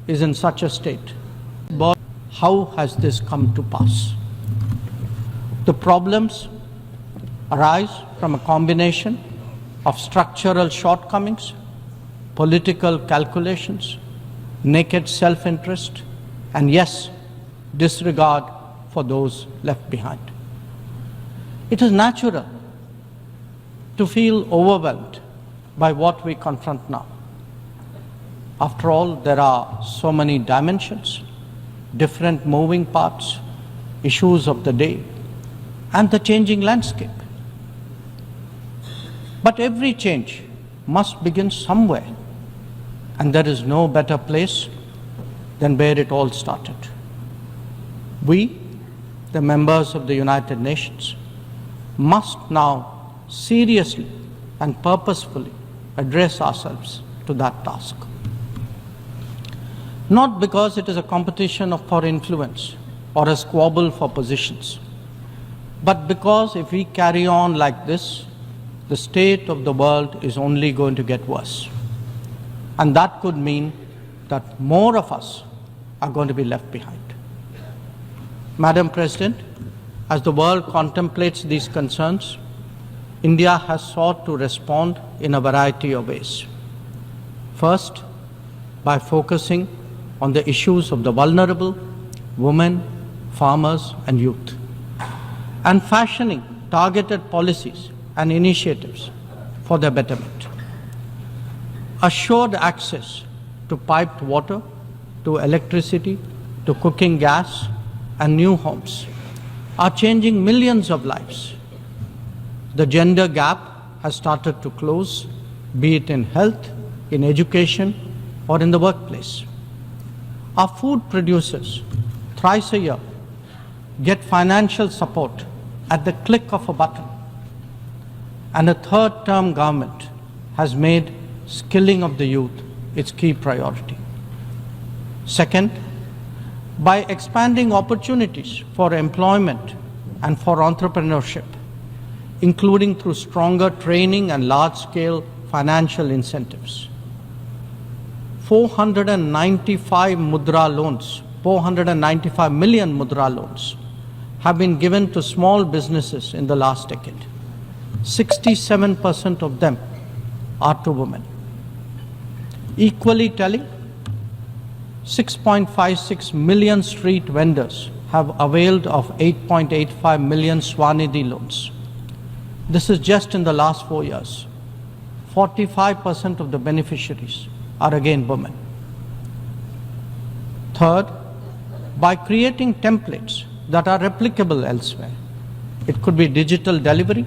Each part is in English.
is in such a state. But how has this come to pass? The problems arise from a combination of structural shortcomings, political calculations, naked self-interest, and yes, disregard for those left behind. It is natural to feel overwhelmed by what we confront now. After all, there are so many dimensions, different moving parts, issues of the day, and the changing landscape. But every change must begin somewhere, and there is no better place than where it all started. We, the members of the United Nations, must now seriously and purposefully address ourselves to that task. Not because it is a competition for influence or a squabble for positions, but because if we carry on like this, the state of the world is only going to get worse. And that could mean that more of us are going to be left behind. Madam President, as the world contemplates these concerns, India has sought to respond in a variety of ways. First, by focusing on the issues of the vulnerable, women, farmers, and youth, and fashioning targeted policies and initiatives for their betterment. Assured access to piped water, to electricity, to cooking gas, and new homes are changing millions of lives. The gender gap has started to close, be it in health, in education, or in the workplace. Our food producers, thrice a year, get financial support at the click of a button. And a third-term government has made skilling of the youth its key priority. Second, by expanding opportunities for employment and for entrepreneurship, including through stronger training and large-scale financial incentives. 495 mudra loans, 495 million mudra loans have been given to small businesses in the last decade. 67% of them are to women. Equally telling, 6.56 million street vendors have availed of 8.85 million Swanidhi loans. This is just in the last 4 years. 45% of the beneficiaries are again women. Third, by creating templates that are replicable elsewhere. It could be digital delivery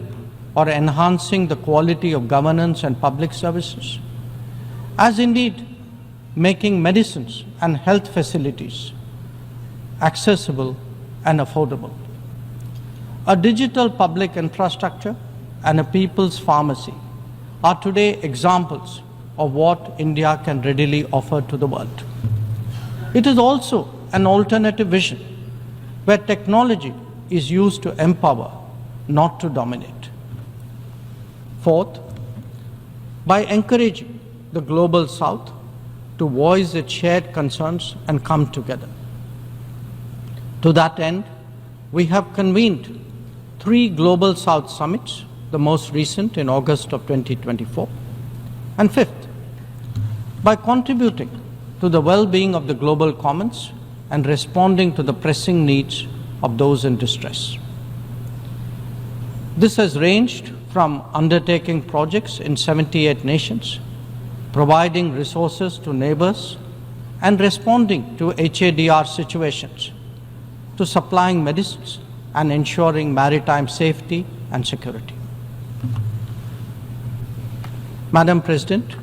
or enhancing the quality of governance and public services, as indeed making medicines and health facilities accessible and affordable. A digital public infrastructure and a people's pharmacy are today examples of what India can readily offer to the world. It is also an alternative vision where technology is used to empower, not to dominate. Fourth, by encouraging the global South to voice its shared concerns and come together. To that end, we have convened 3 Global South summits, the most recent in August of 2024. And fifth, by contributing to the well-being of the global commons and responding to the pressing needs of those in distress. This has ranged from undertaking projects in 78 nations, providing resources to neighbors, and responding to HADR situations, to supplying medicines and ensuring maritime safety and security. Madam President,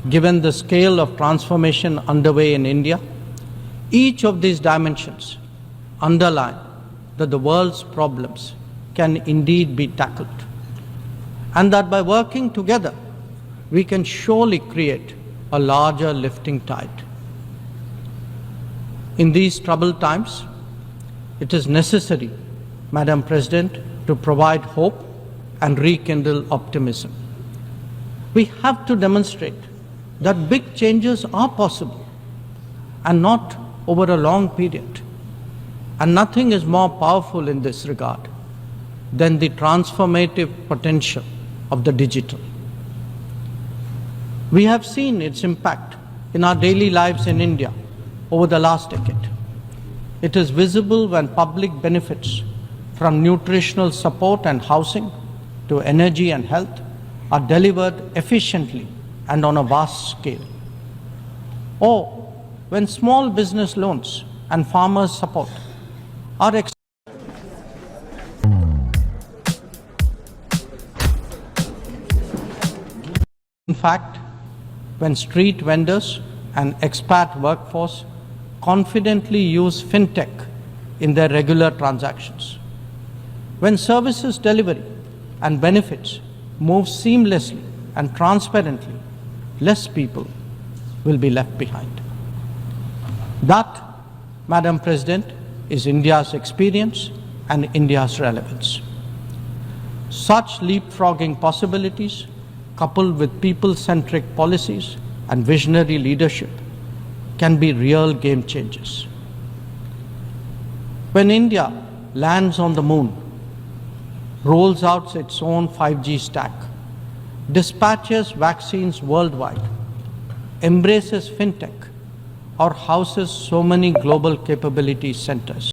given the scale of transformation underway in India, each of these dimensions underline that the world's problems can indeed be tackled, and that by working together, we can surely create a larger lifting tide. In these troubled times, it is necessary, Madam President, to provide hope and rekindle optimism. We have to demonstrate that big changes are possible, and not over a long period. And nothing is more powerful in this regard than the transformative potential of the digital. We have seen its impact in our daily lives in India over the last decade. It is visible when public benefits from nutritional support and housing to energy and health are delivered efficiently and on a vast scale. Or when small business loans and farmers' support are in fact, when street vendors and expat workforce confidently use fintech in their regular transactions, when services delivery and benefits move seamlessly and transparently, less people will be left behind. That, Madam President, is India's experience and India's relevance. Such leapfrogging possibilities, coupled with people-centric policies and visionary leadership, can be real game changers. When India lands on the moon, rolls out its own 5G stack, dispatches vaccines worldwide, embraces fintech, or houses so many global capability centers,